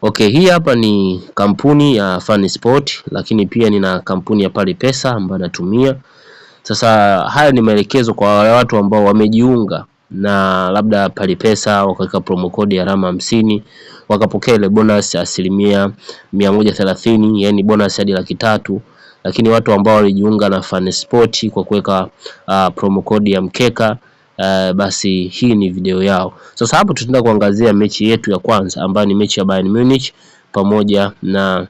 Okay, hii hapa ni kampuni ya Fan Sport, lakini pia nina kampuni ya Pali Pesa ambayo natumia. Sasa haya ni maelekezo kwa wale watu ambao wamejiunga na labda Pali Pesa wakaweka promo code ya Rama 50 wakapokea ile bonus asilimia 130, yani bonus hadi 300,000. Lakini watu ambao walijiunga na Fan Sport kwa kuweka promo code ya mkeka, basi hii ni video yao. Sasa hapo tutaenda kuangazia mechi yetu ya kwanza ambayo ni mechi ya Bayern Munich pamoja na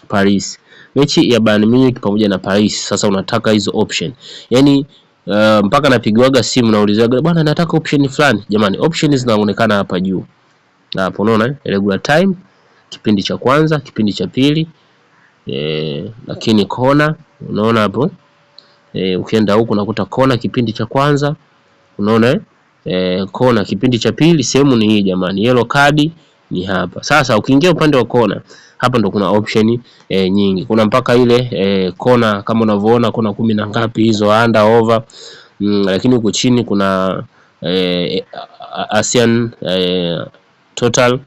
Paris. Mechi ya Bayern Munich pamoja na Paris. Sasa unataka hizo option. Yaani mpaka napigwaga simu naulizaga, bwana nataka option fulani. Jamani, options zinaonekana hapa juu. Hapo unaona regular time, kipindi cha kwanza, kipindi cha pili, lakini kona unaona hapo. Ukienda huku unakuta kona kipindi cha kwanza, unaona kona kipindi cha pili. Sehemu ni hii jamani, yellow card ni hapa. Sasa ukiingia upande wa kona, hapa ndo kuna option nyingi. Kuna mpaka ile kona kama unavyoona, kuna 10 na ngapi hizo under over. Lakini huko chini kuna ASEAN total,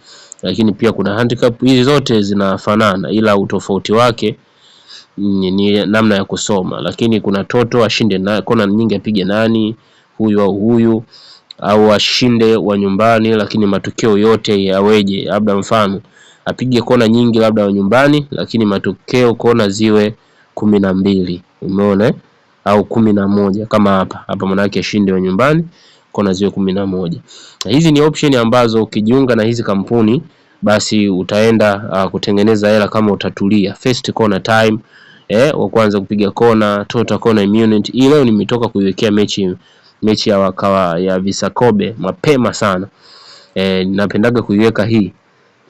lakini pia kuna handicap. Hizi zote zinafanana, ila utofauti wake ni namna ya kusoma. Lakini kuna toto, ashinde na kona nyingi apige nani, huyu au huyu, au ashinde wa nyumbani lakini matokeo yote yaweje. Labda mfano apige kona nyingi labda wa nyumbani, lakini matokeo kona ziwe 12, umeona, au 11 kama hapa maana yake ashinde wa nyumbani, kona ziwe 11. Na hizi ni option ambazo ukijiunga na hizi kampuni basi utaenda kutengeneza hela kama utatulia. First corner time, wa kwanza kupiga kona, total corner immunity. Hii leo nimetoka kuiwekea mechi ya wakawa ya Visakobe mapema sana. Napendaga kuiweka hii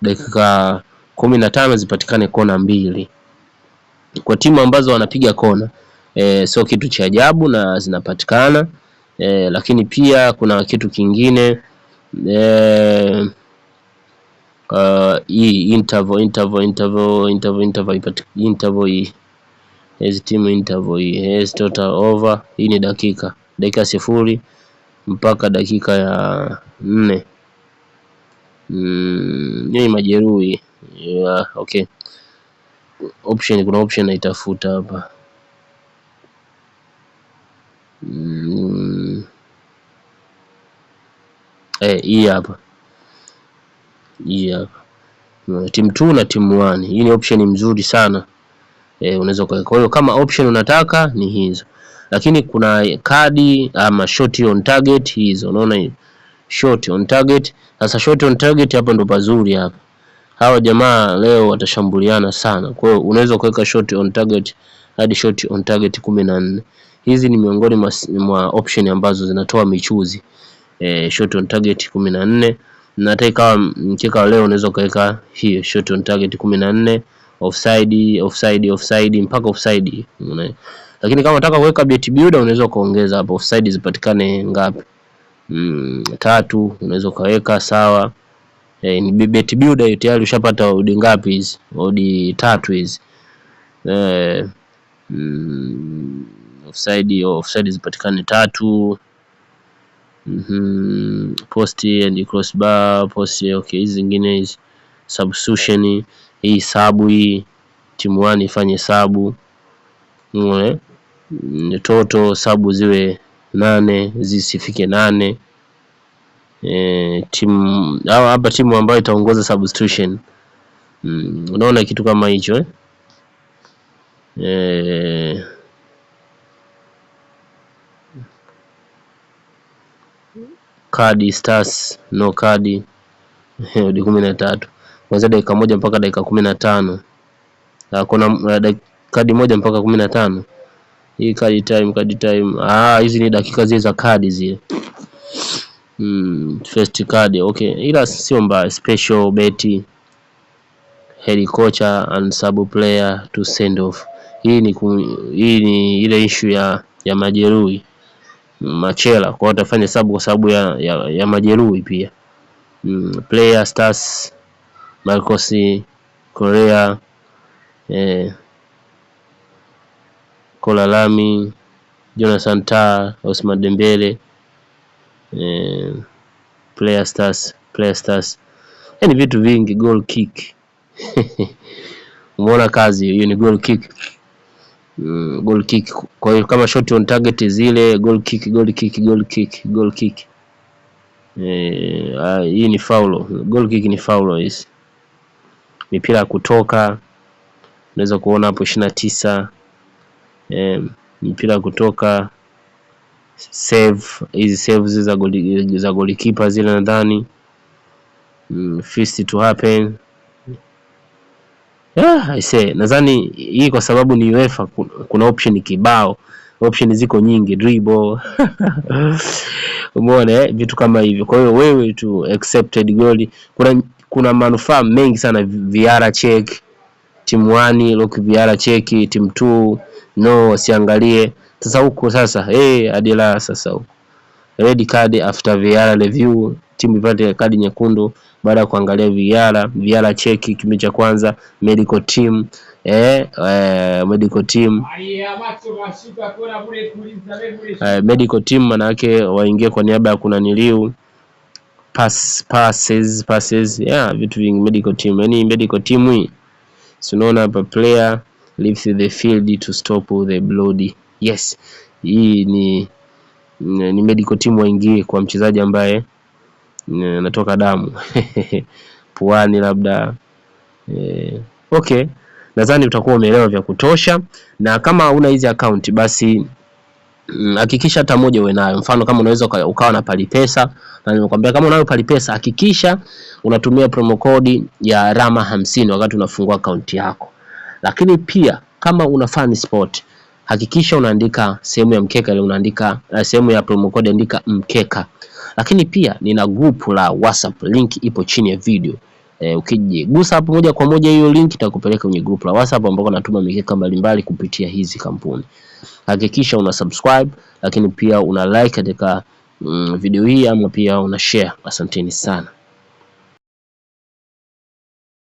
dakika 15 zipatikane kona 2 kwa timu ambazo wanapiga kona. Sio kitu cha ajabu na zinapatikana. Lakini pia kuna kitu kingine, hii interval hizi timu interval total over. Hii ni dakika 0 mpaka dakika ya 4. Ni majeruhi. Okay. Option, kuna option naitafuta hapa. Hii hapa. Team 2 na team 1. Hii ni option mzuri sana. Unaweza kwa hiyo kama option unataka ni hizo. Lakini kuna kadi ama shot on target hizo. Unaona hii shot on target. Sasa shot on target hapa ndo pazuri hapa. Hawa jamaa leo watashambuliana sana. Kwa hiyo unaweza kuweka shot on target hadi shot on target 14. Hizi ni miongoni mwa option ambazo zinatoa michuzi. Shot on target 14. Na hata ikawa mkeka leo unaweza kuweka hiyo shot on target 14, offside mpaka offside. Lakini kama unataka kuweka bet builder unaweza kuongeza hapo offside zipatikane ngapi, 3 unaweza kaweka sawa. Ni bet builder tayari ushapata odi ngapi hizi, odi 3 hizi. Offside zipatikane 3. Post and crossbar post. Okay, hizi zingine hizi substitution, hii sabu, hii timu 1 ifanye sabu, toto sabu ziwe 8 zisifike 8. Timu hapa timu ambayo itaongoza substitution, unaona kitu kama hicho kadi stars no kadi hadi 13 kuanzia dakika 1 mpaka dakika 15. Kuna kadi 1 mpaka 15. Hii kadi time. Hizi ni dakika zile za kadi zile. First card. Okay, ila sio mbaya. Special bet, head coach and sub player to send off. Hii ni ile issue ya majeruhi Machela, kwa utafanya sabu kwa sababu ya majeruhi pia. Player stars Marcos Correa, Kolalami, Jonathan Tah, Ousmane Dembele, player stars. Yani vitu vingi, goal kick. Umeona kazi hiyo, ni goal kick. Goal kick. Kwa hiyo kama shot on target zile goal kick, goal kick, goal kick, goal kick. Hii ni foul. Goal kick ni foul hizi. Mipira kutoka unaweza kuona hapo 29. Mipira kutoka, save, hizi saves za goalkeeper zile nadhani. Fist to happen. I say nadhani hii kwa sababu ni UEFA, kuna option kibao, option ziko nyingi, dribble. Umeona vitu kama hivyo. Kwa hiyo wewe tu accepted goal, kuna manufaa mengi sana. VR check, team 1 look VR check, team 2 no wasiangalie. Sasa huko sasa adila sasa huko red card after VR review, timu ipate kadi nyekundu baada ya kuangalia VR check kipindi cha kwanza, medical team medical team medical team maana yake waingie kwa niaba ya kuna niliu passes vitu vingi. Medical team, yani medical team hii unaona hapa, player leaves the field to stop the blood. Yes, hii ni medical team waingie kwa mchezaji ambaye anatoka damu puani labda. Okay, nadhani utakuwa umeelewa vya kutosha. Na kama una hizi account basi hakikisha hata moja uwe nayo. Mfano kama unaweza ukawa na Palipesa, na nimekwambia kama unayo Palipesa hakikisha unatumia promo code ya Rama 50 wakati unafungua account yako. Lakini pia kama una FanSport hakikisha unaandika sehemu ya mkeka ile, unaandika sehemu ya promo code andika mkeka. Lakini pia nina group la WhatsApp, link ipo chini ya video. Ukigusa hapo moja kwa moja hiyo link itakupeleka kwenye group la WhatsApp ambako natuma mikeka mbalimbali kupitia hizi kampuni. Hakikisha una subscribe, lakini pia una like katika video hii, ama pia una share. Asanteni sana.